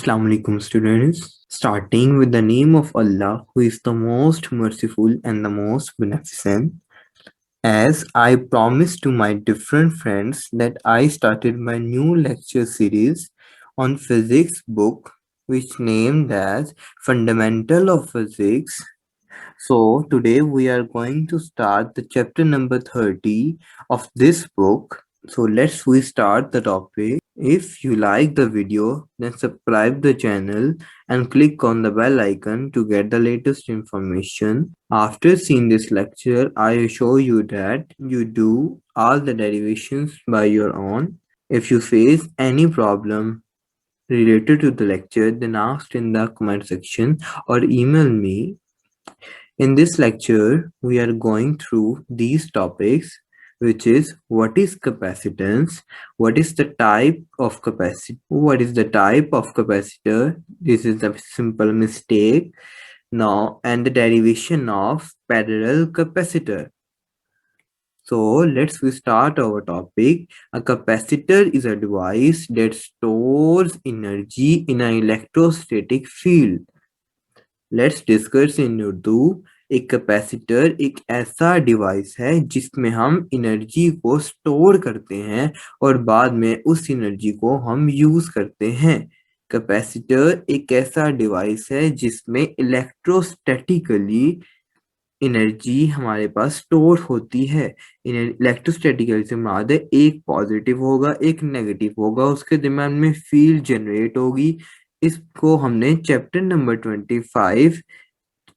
Assalamu alaikum students. Starting with the name of Allah, who is the most merciful and the most beneficent. As I promised to my different friends that I started my new lecture series on physics book, which named as Fundamental of Physics. So today we are going to start the chapter number 30 of this book. So let's we start the topic. If you like the video, then subscribe the channel and click on the bell icon to get the latest information. After seeing this lecture, I assure you that you do all the derivations by your own. If you face any problem related to the lecture, then ask in the comment section or email me. In this lecture, we are going through these topics, which is what is capacitance, what is the type of capacitor, what is the type of capacitor, this is a simple mistake now, and the derivation of parallel capacitor. So let's we start our topic. A capacitor is a device that stores energy in an electrostatic field. Let's discuss in Urdu. एक capacitor एक ऐसा device है जिसमें हम energy को store करते हैं और बाद में उस एनर्जी को हम यूज करते हैं। कैपेसिटर एक ऐसा डिवाइस है जिसमें इलेक्ट्रोस्टैटिकली एनर्जी हमारे पास स्टोर होती है। इलेक्ट्रोस्टैटिकली से मुराद है एक पॉजिटिव होगा एक नेगेटिव होगा, उसके दरम्यान में फील्ड जनरेट होगी। इसको हमने chapter number 25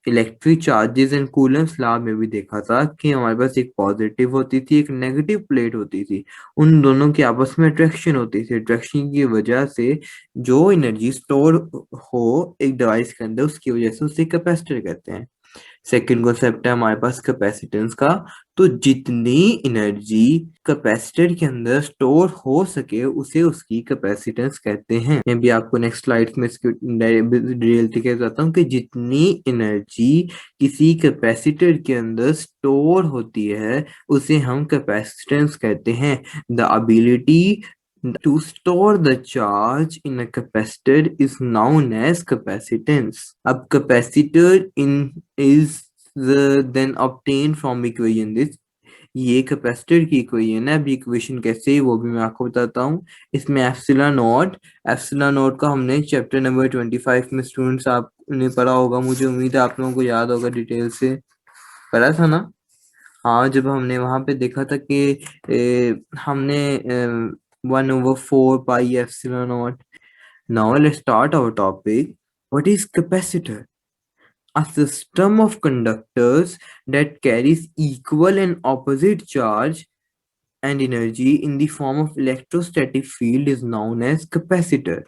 electric charges and coolants law में भी देखा था कि हमारे पास एक पॉजिटिव होती थी एक नेगेटिव प्लेट होती थी, उन दोनों की आपस में अट्रैक्शन होती थी। अट्रैक्शन की वजह से जो एनर्जी स्टोर हो एक डिवाइस के अंदर उसकी वजह से उसे कैपेसिटर कहते हैं। सेकेंड कॉन्सेप्ट है हमारे पास कैपेसिटेंस का। तो जितनी एनर्जी कैपेसिटर के अंदर स्टोर हो सके उसे उसकी कैपेसिटेंस कहते हैं। मैं भी आपको नेक्स्ट स्लाइड में इसकी रियलिटी कह जाता हूँ कि जितनी एनर्जी किसी कैपेसिटर के अंदर स्टोर होती है उसे हम कैपेसिटेंस कहते हैं। The ability to store the charge in a capacitor is known as capacitance. अब capacitor in is then obtained from equation this. ये कैपेसिटर की इक्वेशन है। अभी इक्वेशन कैसे है वो भी मैं आपको बताता हूँ। इसमें एप्सिलॉन नॉट का हमने चैप्टर नंबर 25 में स्टूडेंट्स आपने पढ़ा होगा, मुझे उम्मीद है आप लोगों को याद होगा, डिटेल से पढ़ा था ना। हाँ, जब हमने वहां पे देखा था कि हमने 1/4 pi epsilon not. Now let's start our topic. What is capacitor? A system of conductors that carries equal and opposite charge and energy in the form of electrostatic field is known as capacitor.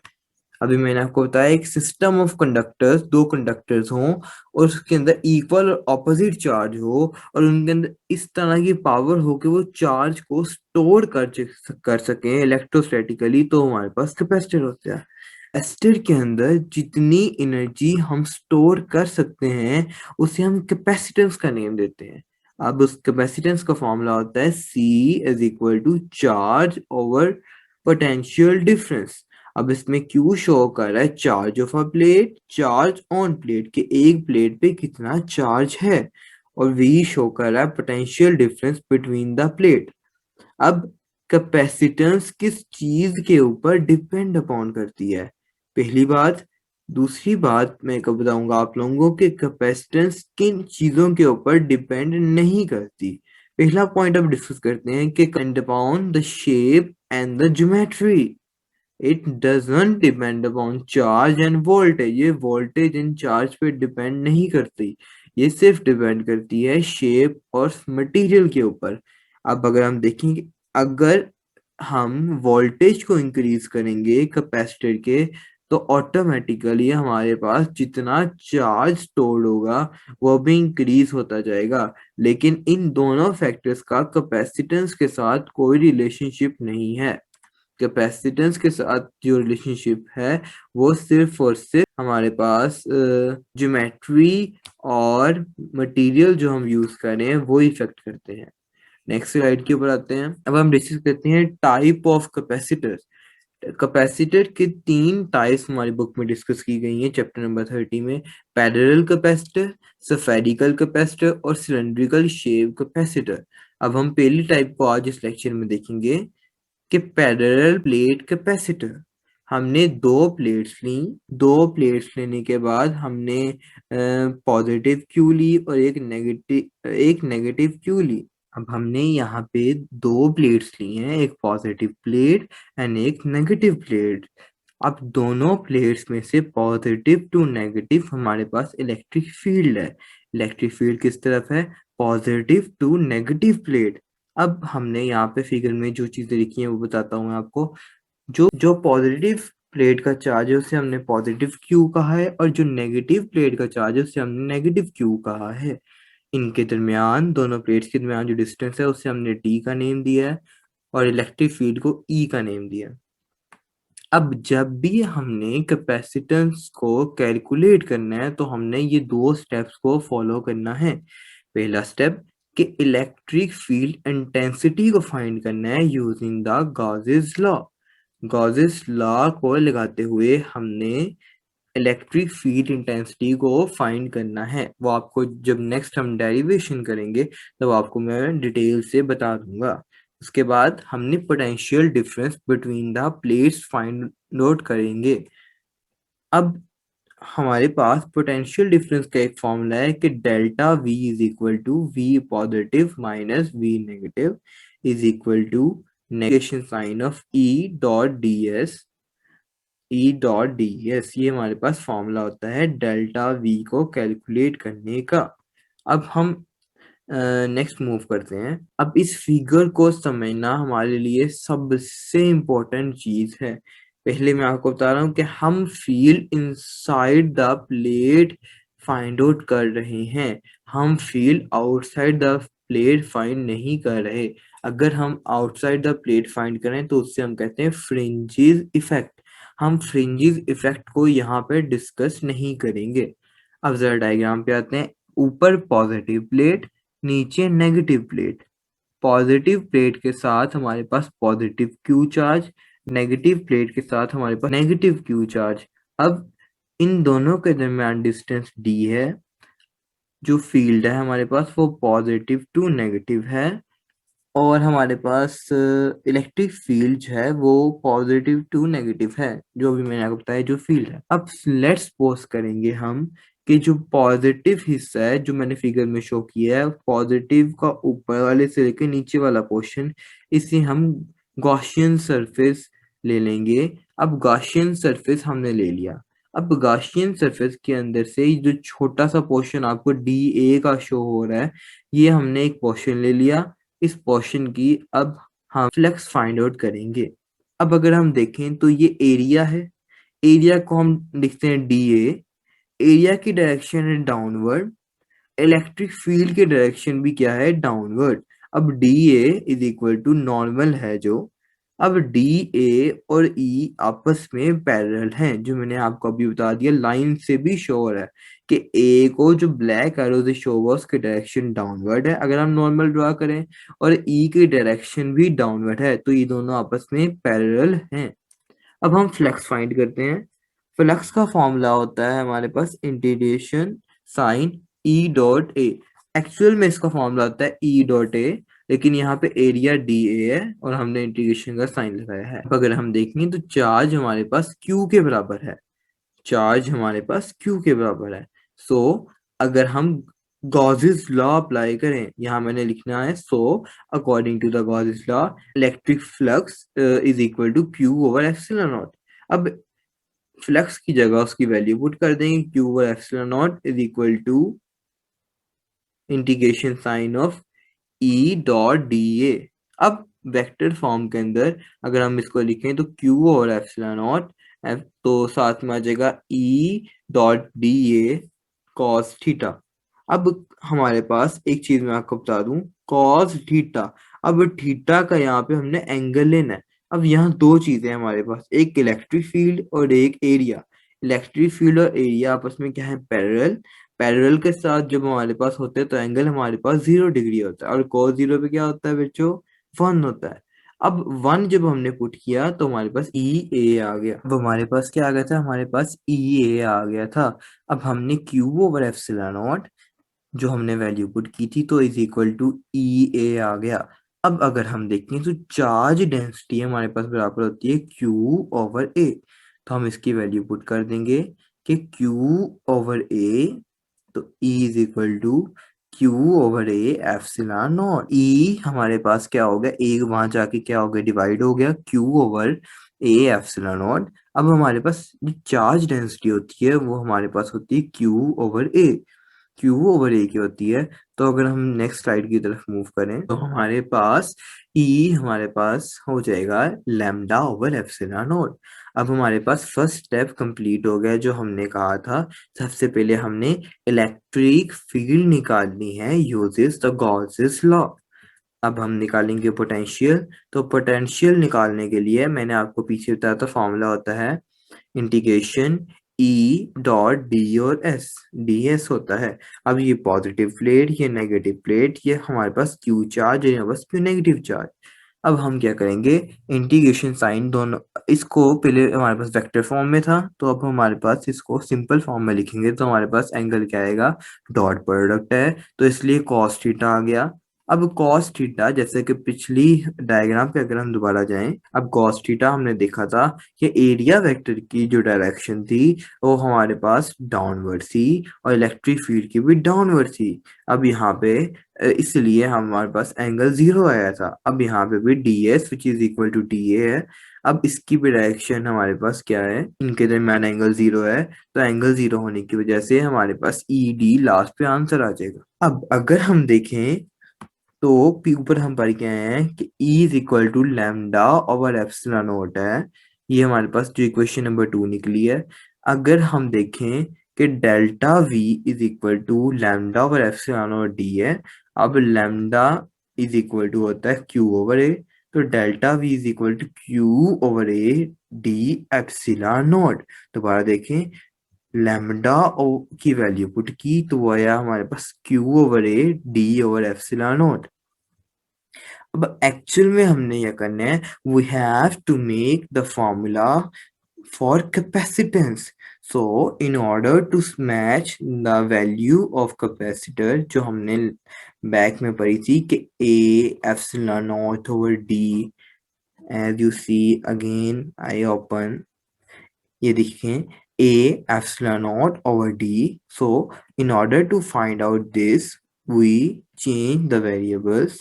अभी मैंने आपको बताया एक system of conductors, दो conductors हों और उसके अंदर इक्वल और ऑपोजिट चार्ज हो और उनके अंदर इस तरह की पावर हो कि वो चार्ज को स्टोर कर सकें इलेक्ट्रोस्टैटिकली, तो हमारे पास कैपेसिटर होता है। कैपेसिटर के अंदर जितनी एनर्जी हम स्टोर कर सकते हैं उसे हम कैपेसिटेंस का नेम देते हैं। अब उस कैपेसिटेंस का फॉर्मूला होता है C is equal to charge over potential difference. अब इसमें Q शो कर रहा है charge of a plate, charge on plate के एक प्लेट पे कितना चार्ज है, और V शो कर रहा है potential difference between the plate. अब कैपेसिटेंस किस चीज के ऊपर डिपेंड अपॉन करती है, पहली बात। दूसरी बात मैं कब बताऊंगा आप लोगों को कि कैपेसिटेंस किन चीजों के ऊपर डिपेंड नहीं करती। पहला पॉइंट अब डिस्कस करते हैं कि depend upon the shape and the geometry. It doesn't depend upon charge end voltage. ये वोल्टेज एंड चार्ज पे डिपेंड नहीं करती, ये सिर्फ डिपेंड करती है शेप और मटेरियल के ऊपर। अब अगर हम देखेंगे, अगर हम वोल्टेज को इंक्रीज करेंगे कैपेसिटर के तो ऑटोमेटिकली हमारे पास जितना चार्ज स्टोर्ड होगा वो भी इंक्रीज होता जाएगा। लेकिन इन दोनों फैक्टर्स का कैपेसिटेंस के साथ कोई रिलेशनशिप नहीं है। कैपेसिटेंस के साथ जो रिलेशनशिप है वो सिर्फ और सिर्फ हमारे पास ज्योमेट्री और मटेरियल जो हम यूज कर रहे हैं वो इफेक्ट करते हैं। नेक्स्ट स्लाइड के ऊपर आते हैं। अब हम डिस्कस करते हैं टाइप ऑफ कैपेसिटर्स। कैपेसिटर के 3 टाइप्स हमारी बुक में डिस्कस की गई हैं चैप्टर नंबर 30 में। पैरेलल कैपेसिटर, स्फेरिकल कैपेसिटर और सिलेंड्रिकल शेप कैपेसिटर। अब हम पहली टाइप को आज इस लेक्चर में देखेंगे कि पैरेलल प्लेट कैपेसिटर। हमने दो प्लेट्स ली, दो प्लेट्स लेने के बाद हमने पॉजिटिव क्यू ली और एक नेगेटिव क्यू ली। अब हमने यहाँ पे दो प्लेट्स ली हैं, एक पॉजिटिव प्लेट एंड एक नेगेटिव प्लेट। अब दोनों प्लेट्स में से पॉजिटिव टू नेगेटिव हमारे पास इलेक्ट्रिक फील्ड है। इलेक्ट्रिक फील्ड किस तरफ है? Positive to negative plate. अब हमने यहाँ पे फिगर में जो चीजें लिखी हैं वो बताता हूँ मैं आपको। जो जो पॉजिटिव प्लेट का चार्ज है उसे हमने पॉजिटिव क्यू कहा है, और जो नेगेटिव प्लेट का चार्ज है उसे हमने नेगेटिव क्यू कहा है। इनके दरमियान, दोनों प्लेट्स के दरमियान जो डिस्टेंस है उसे हमने डी का नेम दिया है, और इलेक्ट्रिक फील्ड को ई का नेम दिया है। अब जब भी हमने कैपेसिटेंस को कैलकुलेट करना है तो हमने ये दो स्टेप्स को फॉलो करना है। पहला स्टेप कि इलेक्ट्रिक फील्ड इंटेंसिटी को फाइंड करना है using the Gauss's law. Gauss's law को लगाते हुए हमने इलेक्ट्रिक फील्ड इंटेंसिटी को फाइंड करना है। वो आपको जब नेक्स्ट हम डेरिवेशन करेंगे तब आपको मैं डिटेल से बता दूंगा। उसके बाद हमने potential difference between the plates find out करेंगे। अब हमारे पास पोटेंशियल डिफरेंस का एक फॉर्मूला है कि delta V is equal to V positive minus V negative is equal to negation sign of E dot D S. ये हमारे पास फॉर्मूला होता है डेल्टा वी को कैलकुलेट करने का। अब हम नेक्स्ट मूव करते हैं। अब इस फिगर को समझना हमारे लिए सबसे इम्पोर्टेंट चीज है। पहले मैं आपको बता रहा हूँ कि हम field inside the plate find out कर रहे हैं, हम field outside the plate find नहीं कर रहे। अगर हम आउटसाइड द प्लेट फाइंड करें तो उससे हम कहते हैं फ्रिंजेस इफेक्ट। हम फ्रिंजेस इफेक्ट को यहाँ पे डिस्कस नहीं करेंगे। अब जरा डायग्राम पे आते हैं। ऊपर पॉजिटिव प्लेट, नीचे नेगेटिव प्लेट। पॉजिटिव प्लेट के साथ हमारे पास positive Q charge, negative plate के साथ हमारे पास नेगेटिव क्यू चार्ज। अब इन दोनों के दरमियान डिस्टेंस डी है। जो फील्ड है हमारे पास वो पॉजिटिव टू नेगेटिव है, और हमारे पास इलेक्ट्रिक फील्ड जो है वो पॉजिटिव टू नेगेटिव है, जो भी मैंने आपको बताया जो फील्ड है। अब लेट्स सपोज करेंगे हम कि जो पॉजिटिव हिस्सा है जो मैंने फिगर में शो किया है, पॉजिटिव का ऊपर वाले से लेकर नीचे वाला पोर्शन, इसे हम गॉसियन सरफेस ले लेंगे। अब गॉसियन सरफेस हमने ले लिया। अब गॉसियन सरफेस के अंदर से जो छोटा सा पोर्शन आपको डी ए का शो हो रहा है, ये हमने एक पोर्शन ले लिया। इस पोर्शन की अब हम फ्लक्स फाइंड आउट करेंगे। अब अगर हम देखें तो ये एरिया है, एरिया को हम लिखते हैं डी ए। एरिया की डायरेक्शन है डाउनवर्ड, इलेक्ट्रिक फील्ड की डायरेक्शन भी क्या है? डाउनवर्ड। अब D A is equal to normal है जो। अब डी ए और ई आपस में पैरेलल हैं, जो मैंने आपको अभी बता दिया, लाइन से भी शो हो रहा है कि ए को जो ब्लैक एरो से शो हुआ उसकी डायरेक्शन डाउनवर्ड है अगर हम नॉर्मल ड्रा करें, और ई की डायरेक्शन भी डाउनवर्ड है, तो ये दोनों आपस में पैरेलल हैं। अब हम फ्लक्स फाइंड करते हैं। फ्लक्स का फॉर्मूला होता है हमारे पास integration sine E dot A. Actual में इसका फॉर्मूला होता है ई डॉट ए, लेकिन यहाँ पे एरिया डी ए है और हमने इंटीग्रेशन का साइन लगाया है। अब अगर हम देखें तो चार्ज हमारे पास क्यू के बराबर है। चार्ज हमारे पास क्यू के बराबर है। सो अगर हम गॉसेस लॉ अप्लाई करें, यहाँ मैंने लिखना है so according to the Gauss's law electric flux is equal to Q over epsilon naught. अब फ्लक्स की जगह उसकी वैल्यू पुट कर देंगे, Q over epsilon naught is equal to integration sign of E dot D A. अब vector form के अंदर अगर हम इसको लिखें तो क्यू और एप्सिलॉन नॉट, तो साथ में आ जाएगा ई डॉट डी ए कॉस थीटा। अब हमारे पास एक चीज मैं आपको बता दूं, कॉस थीटा। अब थीटा का यहाँ पे हमने एंगल लेना है। अब यहाँ दो चीजें हमारे पास, एक इलेक्ट्रिक फील्ड और एक एरिया। इलेक्ट्रिक फील्ड और एरिया आपस में क्या है? पैरेलल। पैरेलल के साथ जब हमारे पास होते हैं तो एंगल हमारे पास 0 डिग्री होता है, और cos 0 पे क्या होता है बच्चों? 1 होता है। अब 1 जब हमने पुट किया तो हमारे पास ई ए आ गया। अब हमारे पास क्या आ गया था, हमारे पास ई ए आ गया था। अब हमने क्यू ओवर एप्सिलॉन नॉट जो हमने वैल्यू पुट की थी तो इज इक्वल टू ई ए आ गया। अब अगर हम देखें तो चार्ज डेंसिटी हमारे पास बराबर होती है क्यू ओवर ए। तो हम इसकी वैल्यू पुट कर देंगे कि क्यू ओवर ए, तो E is equal to Q over A epsilon naught. E हमारे पास क्या हो गया, ए वहां जाके क्या हो गया, डिवाइड हो गया Q over A epsilon naught. अब हमारे पास जो चार्ज डेंसिटी होती है वो हमारे पास होती है क्यू ओवर ए। क्यू ओवर ए की होती है। तो अगर हम नेक्स्ट स्लाइड की तरफ मूव करें तो हमारे पास हमारे पास हो जाएगा लैम्डा ओवर एप्सिलॉन नॉट। अब हमारे पास फर्स्ट स्टेप कंप्लीट हो गया जो हमने कहा था। सबसे पहले हमने इलेक्ट्रिक फील्ड निकालनी है यूजेस द गॉसेस लॉ। अब हम निकालेंगे पोटेंशियल। तो पोटेंशियल निकालने के लिए मैंने आपको पीछे बताया था, फॉर्मूला होता है इंटीग्रेशन ई डॉट डी और एस। डी एस होता है। अब ये पॉजिटिव प्लेट, ये नेगेटिव प्लेट, ये हमारे पास क्यू चार्ज, ये हमारे पास क्यू नेगेटिव चार्ज। अब हम क्या करेंगे, इंटीग्रेशन साइन दोनों, इसको पहले हमारे पास वेक्टर फॉर्म में था तो अब हमारे पास इसको सिंपल फॉर्म में लिखेंगे तो हमारे पास एंगल क्या आएगा, डॉट प्रोडक्ट है तो इसलिए कॉस थीटा आ गया। अब कॉस थीटा जैसे कि पिछली डायग्राम पे अगर हम दोबारा जाएं, अब कॉस थीटा हमने देखा था कि एरिया वेक्टर की जो डायरेक्शन थी वो हमारे पास डाउनवर्ड थी और इलेक्ट्रिक फील्ड की भी डाउनवर्ड थी। अब यहाँ पे इसलिए हमारे पास एंगल 0 आया था। अब यहाँ पे भी D S which is equal to D A है। अब इसकी भी डायरेक्शन हमारे पास क्या है, इनके दरमियान एंगल 0 है तो एंगल 0 होने की वजह से हमारे पास ई डी लास्ट पे आंसर आ जाएगा। अब अगर हम देखें तो ऊपर हम पढ़ के आए हैं कि E is equal to lambda over epsilon naught है। ये हमारे पास जो इक्वेशन नंबर 2 निकली है। अगर हम देखें कि delta V is equal to lambda over epsilon naught D है। अब लैम्डा इज इक्वल टू होता है Q ओवर ए, तो delta V is equal to Q over A D epsilon naught. दोबारा देखें, लैम्डा ओ की वैल्यू पुट की तो वो आया हमारे पास Q over A D over epsilon naught. अब एक्चुअल में हमने क्या करना है, we have to make the formula for capacitance. So in order to match the value of capacitor जो हमने बैक में पढ़ी थी कि A epsilon naught over D, as you see again I open, ये देखें a epsilon naught over d. So in order to find out this, we change the variables.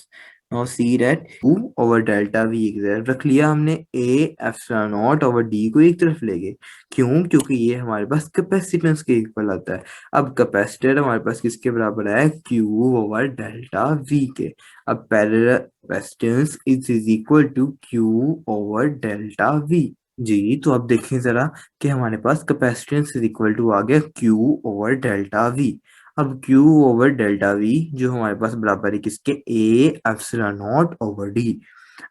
Now see that 2 over delta v एक तरफ रख लिया हमने, a epsilon naught over d को एक तरफ ले गए। क्यों? क्योंकि ये हमारे पास कैपेसिटेंस के इक्वल आता है। अब कैपेसिटर हमारे पास किसके बराबर है, q ओवर डेल्टा v के। अब parallel capacitance is equal to q over delta v। जी, तो अब देखें जरा कि हमारे पास कैपेसिटेंस इज इक्वल टू आ गया Q ओवर डेल्टा V। अब Q ओवर डेल्टा V जो हमारे पास बराबर है किसके, A epsilon naught over D।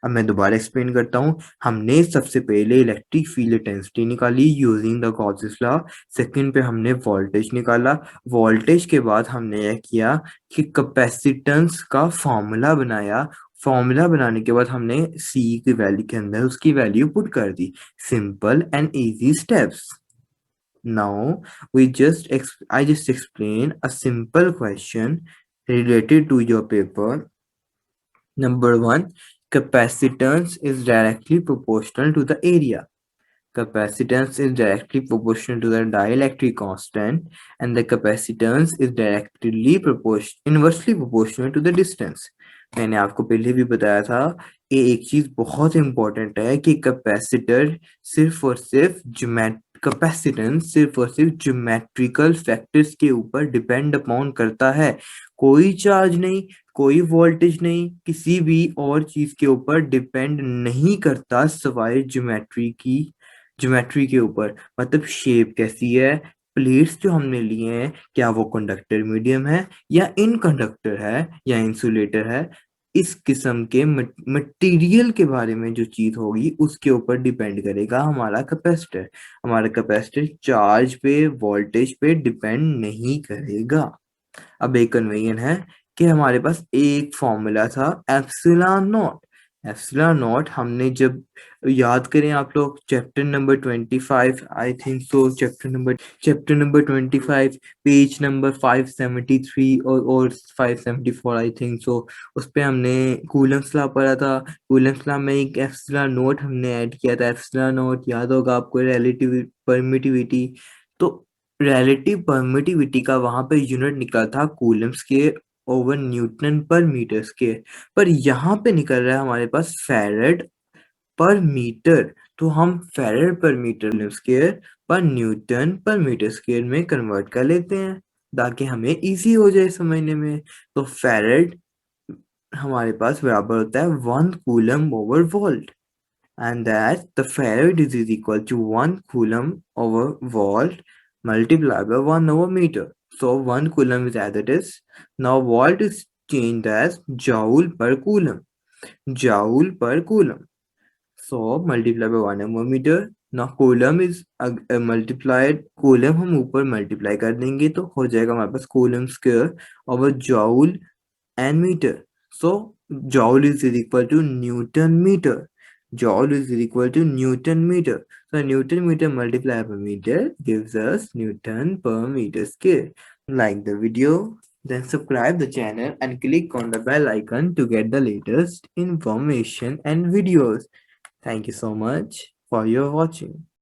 अब मैं दोबारा एक्सप्लेन करता हूँ। हमने सबसे पहले इलेक्ट्रिक फील्ड इंटेंसिटी निकाली using the Gauss's law. Second पे हमने वोल्टेज निकाला। वोल्टेज के बाद हमने यह किया कि कैपेसिटेंस का फॉर्मूला बनाया। फॉर्मूला बनाने के बाद हमने C की वैल्यू के अंदर उसकी वैल्यू पुट कर दी। Simple and easy steps. Now I just explain a simple question related to your paper. Number 1, capacitance is directly proportional to the area. Capacitance is directly proportional to the dielectric constant and the capacitance is inversely proportional to the distance. मैंने आपको पहले भी बताया था ये एक चीज बहुत इंपॉर्टेंट है कि कैपेसिटेंस सिर्फ और सिर्फ ज्योमेट्रिकल फैक्टर्स के ऊपर डिपेंड अपॉन करता है। कोई चार्ज नहीं, कोई वोल्टेज नहीं, किसी भी और चीज के ऊपर डिपेंड नहीं करता सिवाय ज्योमेट्री के ऊपर। मतलब शेप कैसी है, प्लेट्स जो हमने लिए हैं क्या वो कंडक्टर मीडियम है या इनकंडक्टर है या इंसुलेटर है, इस किस्म के मटेरियल के बारे में जो चीज होगी उसके ऊपर डिपेंड करेगा हमारा कैपेसिटर। हमारा कैपेसिटर चार्ज पे, वोल्टेज पे डिपेंड नहीं करेगा। अब एक कन्वेंशन है कि हमारे पास एक फॉर्मूला था एप्सिलॉन नॉट। एप्सिलॉन नॉट हमने जब याद करें आप लोग chapter number 25 I think so chapter number 25 page number 573 और 574 आई थिंक सो उस पे हमने कूलम्स लॉ पढ़ा था। कूलम्स लॉ में एक एप्सिलॉन नॉट हमने ऐड किया था। एप्सिलॉन नॉट याद होगा आपको, रिलेटिव परमिटिविटी। तो रिलेटिव परमिटिविटी का वहां पे यूनिट निकला था कूलम्स के ओवर न्यूटन पर मीटर स्क्वायर, पर यहाँ पे निकल रहा है हमारे पास फैरेड पर मीटर। तो हम फैरेड पर मीटर स्क्वायर पर न्यूटन पर मीटर स्क्वायर में कन्वर्ट कर लेते हैं ताकि हमें इजी हो जाए समझने में। तो फैरेड हमारे पास बराबर होता है 1 कूलम/वोल्ट, and that the farad is equal to 1 coulomb/volt multiplied by 1/meter. So 1 coulomb is as it is. Now volt is changed as joule per coulomb. Joule per coulomb. So multiplied by 1/meter. Now coulomb is multiplied. Coulomb हम ऊपर multiply कर देंगे तो हो जाएगा हमारे पास coulomb square over joule and meter. So joule is equal to Newton meter. Joule is equal to Newton meter. So Newton meter multiplied by meter gives us Newton per meter square. Like the video, then subscribe the channel and click on the bell icon to get the latest information and videos. Thank you so much for your watching.